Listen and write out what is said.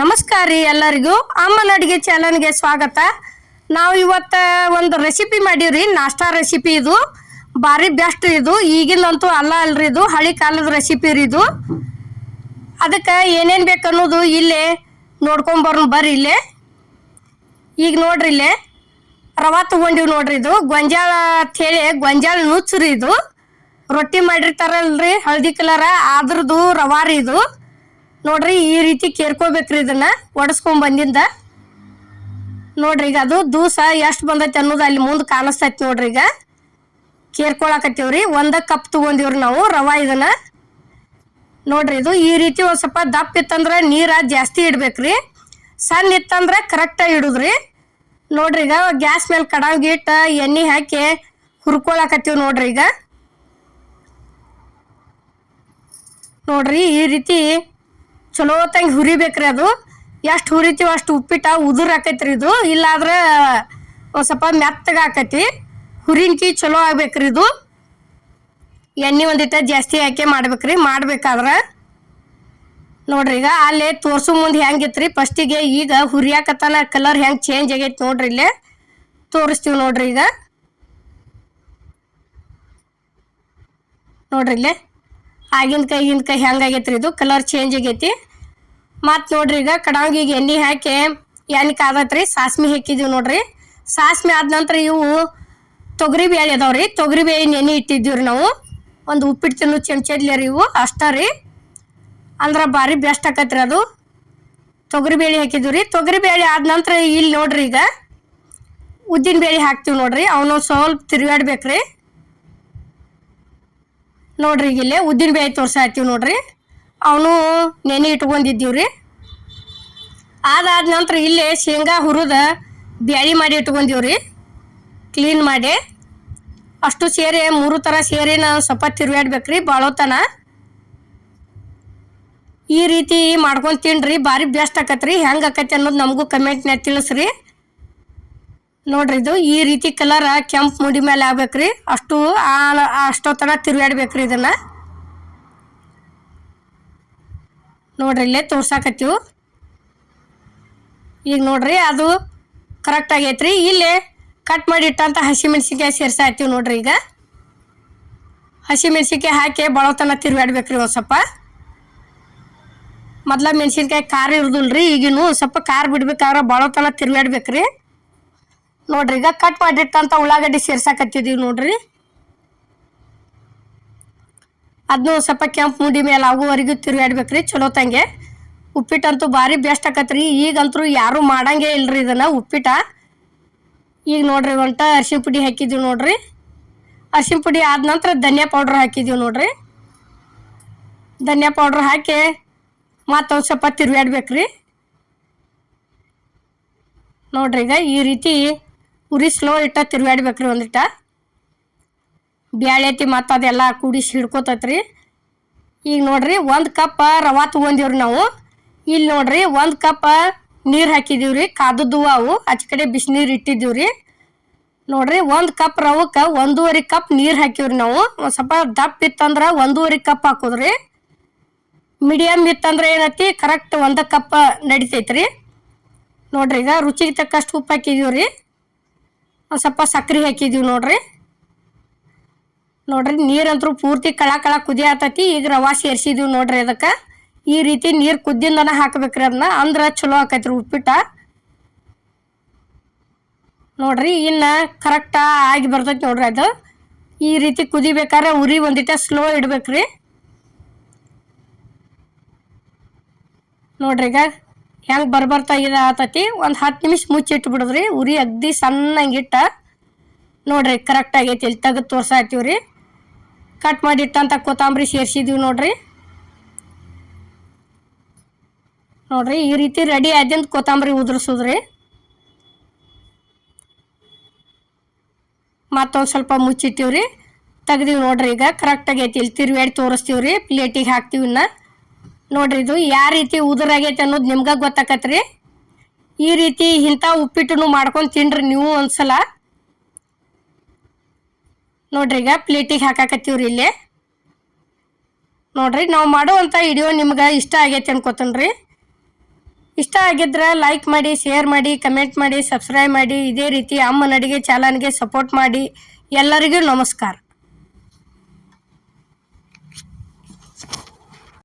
ನಮಸ್ಕಾರ ರೀ ಎಲ್ಲರಿಗೂ ಅಮ್ಮನ ಅಡುಗೆ ಚಾನಲ್ಗೆ ಸ್ವಾಗತ. ನಾವು ಇವತ್ತು ಒಂದು ರೆಸಿಪಿ ಮಾಡೀವ್ರಿ, ನಾಷ್ಟಾ ರೆಸಿಪಿ. ಇದು ಭಾರಿ ಬೆಸ್ಟ್. ಇದು ಈಗಿನಂತೂ ಅಲ್ರಿ, ಇದು ಹಳಿ ಕಾಲದ ರೆಸಿಪಿ ರೀ ಇದು. ಅದಕ್ಕೆ ಏನೇನು ಬೇಕು ಅನ್ನೋದು ಇಲ್ಲೇ ನೋಡ್ಕೊಂಬರೋಣ ಬರ್ರಿ. ಇಲ್ಲೇ ಈಗ ನೋಡ್ರಿ, ಇಲ್ಲೇ ರವಾ ತೊಗೊಂಡಿವಿ ನೋಡ್ರಿ. ಇದು ಗೊಂಜಾಳ ಅಂಥೇಳಿ ಗೊಂಜಾಳ ನುಚ್ಚು ರೀ. ಇದು ರೊಟ್ಟಿ ಮಾಡಿರ್ತಾರಲ್ರಿ ಹಳದಿ ಕಲರ, ಅದ್ರದ್ದು ರವಾ ರೀ ಇದು. ನೋಡ್ರಿ ಈ ರೀತಿ ಕೇರ್ಕೋಬೇಕ್ರಿ, ಇದನ್ನ ಒಡಸ್ಕೊಂಡ್ ಬಂದಿಂದ. ನೋಡ್ರಿ ಈಗ ಅದು ದೂಸ ಎಷ್ಟು ಬಂದೈತಿ ಅನ್ನೋದು ಅಲ್ಲಿ ಮುಂದೆ ಕಾಣಿಸ್ತೈತಿ ನೋಡ್ರಿ. ಈಗ ಕೇರ್ಕೊಳಕತ್ತೀವ್ರಿ. 1 ಕಪ್ ತಗೊಂಡಿವ್ರಿ ನಾವು ರವಾ. ಇದನ್ನ ನೋಡ್ರಿ, ಇದು ಈ ರೀತಿ ಒಂದ್ ಸ್ವಲ್ಪ ದಪ್ಪ ಇತ್ತಂದ್ರೆ ನೀರ ಜಾಸ್ತಿ ಇಡ್ಬೇಕ್ರಿ, ಸಣ್ಣ ಇತ್ತಂದ್ರೆ ಕರೆಕ್ಟಾಗಿ ಇಡುದ್ರಿ. ನೋಡ್ರಿ ಈಗ ಗ್ಯಾಸ್ ಮೇಲೆ ಕಡಾವಿಗೆ ಇಟ್ಟು ಎಣ್ಣೆ ಹಾಕಿ ಹುರ್ಕೊಳಕತ್ತೀವಿ ನೋಡ್ರಿ. ಈಗ ನೋಡ್ರಿ ಈ ರೀತಿ ಚಲೋ ತಂಗಿ ಹುರಿಬೇಕ್ರಿ. ಅದು ಎಷ್ಟು ಹುರಿತೀವಿ ಅಷ್ಟು ಉಪ್ಪಿಟ್ಟು ಉದುರು ಹಾಕೈತ್ರಿ. ಇದು ಇಲ್ಲಾದ್ರೆ ಒಂದು ಸ್ವಲ್ಪ ಮೆತ್ತಗೆ ಹಾಕೈತಿ. ಹುರಿನ್ಕಿ ಚಲೋ ಆಗ್ಬೇಕ್ರಿ. ಇದು ಎಣ್ಣೆ ಒಂದಿಟ್ಟು ಜಾಸ್ತಿ ಹಾಕಿ ಮಾಡ್ಬೇಕ್ರಿ. ಮಾಡ್ಬೇಕಾದ್ರೆ ನೋಡ್ರಿ ಈಗ ಅಲ್ಲೇ ತೋರ್ಸು ಮುಂದೆ ಹೆಂಗಿತ್ರಿ ಫಸ್ಟಿಗೆ. ಈಗ ಹುರಿಯಾಕತ್ತಾನ ಕಲರ್ ಹೆಂಗೆ ಚೇಂಜ್ ಆಗೈತಿ ನೋಡ್ರಿ. ಇಲ್ಲೇ ತೋರಿಸ್ತೀವಿ ನೋಡ್ರಿ. ಈಗ ನೋಡ್ರಿ ಇಲ್ಲೇ ಆಗಿನ ಕೈ ಹೆಂಗಾಗೈತ್ರಿ, ಇದು ಕಲರ್ ಚೇಂಜ್ ಆಗೈತಿ. ಮತ್ತು ನೋಡ್ರಿ ಈಗ ಕಡಾವಿಗೆ ಎಣ್ಣೆ ಹಾಕಿ ಎಣ್ಣೆ ಕಾದತ್ರಿ, ಸಾಸ್ಮಿ ಹಾಕಿದೀವಿ ನೋಡ್ರಿ. ಸಾಸ್ಮಿ ಆದ ನಂತರ ಇವು ತೊಗರಿ ಬೇಳೆ ಅದಾವ್ರಿ. ತೊಗರಿ ಬೇಳೆ ನೆನೆ ಇಟ್ಟಿದ್ದೀವ್ರಿ ನಾವು. ಒಂದು ಉಪ್ಪಿಟ್ಟು ತಿನ್ನು ಚಮಚದ್ಲಿ ರೀ ಇವು ಅಷ್ಟೇ ರೀ. ಅಂದ್ರೆ ಭಾರಿ ಬೆಸ್ಟ್ ಆಕತ್ರಿ ಅದು. ತೊಗರಿ ಬೇಳೆ ಹಾಕಿದ್ದೀವಿ ರೀ. ತೊಗರಿ ಬೇಳೆ ಆದ ನಂತರ ಇಲ್ಲಿ ನೋಡ್ರಿ ಈಗ ಉದ್ದಿನ ಬೇಳೆ ಹಾಕ್ತೀವಿ ನೋಡ್ರಿ. ಅವನು ಸ್ವಲ್ಪ ತಿರುಗಾಡ್ಬೇಕ್ರಿ. ನೋಡ್ರಿ ಈಗ ಇಲ್ಲೇ ಉದ್ದಿನ ಬೇಳೆ ತೋರ್ಸಾತೀವಿ ನೋಡ್ರಿ. ಅವನು ನೆನೆ ಇಟ್ಕೊಂಡಿದ್ದೀವ್ರಿ. ಅದಾದ ನಂತರ ಇಲ್ಲೇ ಶೇಂಗಾ ಹುರಿದ ಬ್ಯಾಳಿ ಮಾಡಿ ಇಟ್ಕೊಂಡಿವ್ರಿ, ಕ್ಲೀನ್ ಮಾಡಿ. ಅಷ್ಟು ಸೇರಿ 3 ಥರ ಸೇರಿ ನಾವು ಸ್ವಲ್ಪ ತಿರುಗಾಡ್ಬೇಕ್ರಿ ಬಾಳೋತನ. ಈ ರೀತಿ ಮಾಡ್ಕೊಂಡು ತಿನ್ರಿ, ಭಾರಿ ಬೆಸ್ಟ್ ಆಕತ್ರಿ. ಹೆಂಗೆ ಆಕತಿ ಅನ್ನೋದು ನಮಗೂ ಕಮೆಂಟ್ನಾಗ ತಿಳಿಸ್ರಿ. ನೋಡ್ರಿ ಇದು ಈ ರೀತಿ ಕಲರ್ ಕೆಂಪು ಮುಡಿ ಮೇಲೆ ಆಗ್ಬೇಕ್ರಿ. ಅಷ್ಟೊತ್ತನ ತಿರುಗಾಡ್ಬೇಕ್ರಿ ಇದನ್ನ. ನೋಡ್ರಿ ಇಲ್ಲೇ ತೋರ್ಸಾಕತ್ತೀವಿ. ಈಗ ನೋಡ್ರಿ ಅದು ಕರೆಕ್ಟ್ ಆಗೈತ್ರಿ. ಇಲ್ಲೇ ಕಟ್ ಮಾಡಿ ಇಟ್ಟಂತ ಹಸಿಮೆಣ್ಸಿನ್ಕಾಯಿ ಸೇರ್ಸಾಕ್ತೀವಿ ನೋಡ್ರಿ. ಈಗ ಹಸಿಮೆಣ್ಸಿನ್ಕಾಯಿ ಹಾಕಿ ಬಳತನ ತಿರುಗಾಡ್ಬೇಕ್ರಿ. ಒಂದು ಸ್ವಲ್ಪ ಮೊದ್ಲ ಮೆಣಸಿನ್ಕಾಯಿ ಖಾರ ಇರುದಿಲ್ರಿ, ಈಗಿನ ಸ್ವಲ್ಪ ಖಾರ ಬಿಡ್ಬೇಕಾದ್ರೆ ಬಳತನ ತಿರುಗಾಡ್ಬೇಕ್ರಿ. ನೋಡ್ರಿ ಈಗ ಕಟ್ ಮಾಡಿಟ್ಟಂತ ಉಳ್ಳಾಗಡ್ಡಿ ಸೇರ್ಸಾಕತ್ತಿದೀವಿ ನೋಡ್ರಿ. ಅದನ್ನು ಸ್ವಲ್ಪ ಕೆಂಪು ಮುಡಿ ಮೇಲೆ ಆಗುವವರೆಗೂ ತಿರುಗಾಡ್ಬೇಕ್ರಿ ಚಲೋ ತಂಗೆ. ಉಪ್ಪಿಟ್ಟಂತೂ ಭಾರಿ ಬೆಸ್ಟ್ ಆಕತ್ರಿ. ಈಗಂತೂ ಯಾರು ಮಾಡಂಗೇ ಇಲ್ರಿ ಇದನ್ನ ಉಪ್ಪಿಟ್ಟ. ಈಗ ನೋಡ್ರಿ ಒಂಟ ಅರಿಶಿನ ಪುಡಿ ಹಾಕಿದ್ದೀವಿ ನೋಡ್ರಿ. ಅರಿಶಿನ ಪುಡಿ ಆದ ನಂತರ ಧನಿಯಾ ಪೌಡ್ರ್ ಹಾಕಿದ್ದೀವಿ ನೋಡ್ರಿ. ಧನಿಯಾ ಪೌಡ್ರ್ ಹಾಕಿ ಮತ್ತೊಂದು ಸ್ವಲ್ಪ ತಿರುಗಾಡ್ಬೇಕ್ರಿ. ನೋಡ್ರಿ ಈಗ ಈ ರೀತಿ ಉರಿ ಸ್ಲೋ ಇಟ್ಟ ತಿರುಗಾಡ್ಬೇಕ್ರಿ. ಒಂದಿಟ್ಟ ಬ್ಯಾಳೆ ಐತಿ ಮತ್ತು ಅದೆಲ್ಲ ಕೂಡಿಸಿ ಹಿಡ್ಕೋತೈತ್ರಿ. ಈಗ ನೋಡ್ರಿ 1 ಕಪ್ ರವಾ ತೊಗೊಂಡಿವ್ರಿ ನಾವು. ಇಲ್ಲಿ ನೋಡ್ರಿ 1 ಕಪ್ ನೀರು ಹಾಕಿದೀವ್ರಿ, ಕಾದದ್ದು ಅವು ಆಚೆ ಕಡೆ ಬಿಸಿನೀರು ಇಟ್ಟಿದ್ದೀವ್ರಿ. ನೋಡ್ರಿ 1 ಕಪ್ ರವಕ್ಕೆ 1.5 ಕಪ್ ನೀರು ಹಾಕಿವ್ರಿ ನಾವು. ಒಂದು ಸ್ವಲ್ಪ ದಪ್ಪ ಇತ್ತಂದ್ರೆ 1.5 ಕಪ್ ಹಾಕೋದ್ರಿ. ಮೀಡಿಯಮ್ ಇತ್ತಂದ್ರೆ ಏನೈತಿ ಕರೆಕ್ಟ್ 1 ಕಪ್ ನಡಿತೈತ್ರಿ. ನೋಡ್ರಿ ಈಗ ರುಚಿಗೆ ತಕ್ಕಷ್ಟು ಉಪ್ಪು ಹಾಕಿದೀವ್ರಿ. ಒಂದು ಸ್ವಲ್ಪ ಸಕ್ಕರೆ ಹಾಕಿದೀವಿ ನೋಡ್ರಿ. ನೋಡ್ರಿ ನೀರಂತರೂ ಪೂರ್ತಿ ಕಳ ಕುದಿ ಆತೈತಿ. ಈಗ ರವಾ ಸೇರ್ಸಿದೀವಿ ನೋಡ್ರಿ. ಅದಕ್ಕೆ ಈ ರೀತಿ ನೀರು ಕುದ್ದಿಂದನ ಹಾಕ್ಬೇಕ್ರಿ ಅದನ್ನ, ಅಂದ್ರೆ ಚಲೋ ಆಕೈತ್ರಿ ಉಪ್ಪಿಟ್ಟ. ನೋಡ್ರಿ ಇನ್ನು ಕರೆಕ್ಟ ಆಗಿ ಬರ್ತೈತಿ ನೋಡ್ರಿ. ಅದು ಈ ರೀತಿ ಕುದಿಬೇಕಾದ್ರೆ ಉರಿ ಒಂದಿಟ ಸ್ಲೋ ಇಡ್ಬೇಕ್ರಿ. ನೋಡ್ರಿ ಈಗ ಹೆಂಗೆ ಬರ್ತಾ ಇದು ಆತೈತಿ. ಒಂದು 10 ನಿಮಿಷ ಮುಚ್ಚಿಟ್ಟು ಬಿಡೋದ್ರಿ. ಉರಿ ಅಗ್ದಿ ಸಣ್ಣಂಗಿಟ್ಟ ನೋಡ್ರಿ ಕರೆಕ್ಟ್ ಆಗೈತಿ. ಇಲ್ಲಿ ತೆಗೆದು ತೋರ್ಸಾತೀವ್ರಿ. ಕಟ್ ಮಾಡಿ ಇಟ್ಟಂತ ಕೊತ್ತಂಬರಿ ಸೇರ್ಸಿದೀವಿ ನೋಡ್ರಿ. ನೋಡ್ರಿ ಈ ರೀತಿ ರೆಡಿ ಆದ್ಯಂತ ಕೊತ್ತಂಬರಿ ಉದುರ್ಸೋದ್ರಿ. ಮತ್ತೊಂದು ಸ್ವಲ್ಪ ಮುಚ್ಚಿಟ್ಟಿವ್ರಿ, ತೆಗ್ದೀವಿ ನೋಡ್ರಿ. ಈಗ ಕರೆಕ್ಟ್ ಆಗೈತಿ. ಇಲ್ಲಿ ತಿರುಗಾಡಿ ತೋರಿಸ್ತೀವ್ರಿ, ಪ್ಲೇಟಿಗೆ ಹಾಕ್ತೀವಿ. ಇನ್ನು ನೋಡ್ರಿ ಇದು ಯಾವ ರೀತಿ ಉದುರಾಗೈತಿ ಅನ್ನೋದು ನಿಮ್ಗೆ ಗೊತ್ತಾಕತ್ರಿ. ಈ ರೀತಿ ಇಂಥ ಉಪ್ಪಿಟ್ಟು ಮಾಡ್ಕೊಂಡು ತಿನ್ರಿ ನೀವು ಒಂದ್ಸಲ. ನೋಡ್ರಿ ಈಗ ಪ್ಲೇಟಿಗೆ ಹಾಕಾಕತ್ತೀವ್ರಿ. ಇಲ್ಲೇ ನೋಡ್ರಿ ನಾವು ಮಾಡುವಂಥ ವಿಡಿಯೋ ನಿಮ್ಗೆ ಇಷ್ಟ ಆಗೈತೆ ಅನ್ಕೋತೇನೆ ರೀ. ಇಷ್ಟ ಆಗಿದ್ರೆ ಲೈಕ್ ಮಾಡಿ, ಶೇರ್ ಮಾಡಿ, ಕಮೆಂಟ್ ಮಾಡಿ, ಸಬ್ಸ್ಕ್ರೈಬ್ ಮಾಡಿ. ಇದೇ ರೀತಿ ಅಮ್ಮನ ಅಡಿಗೆ ಚಾನಲ್ಗೆ ಸಪೋರ್ಟ್ ಮಾಡಿ. ಎಲ್ಲರಿಗೂ ನಮಸ್ಕಾರ.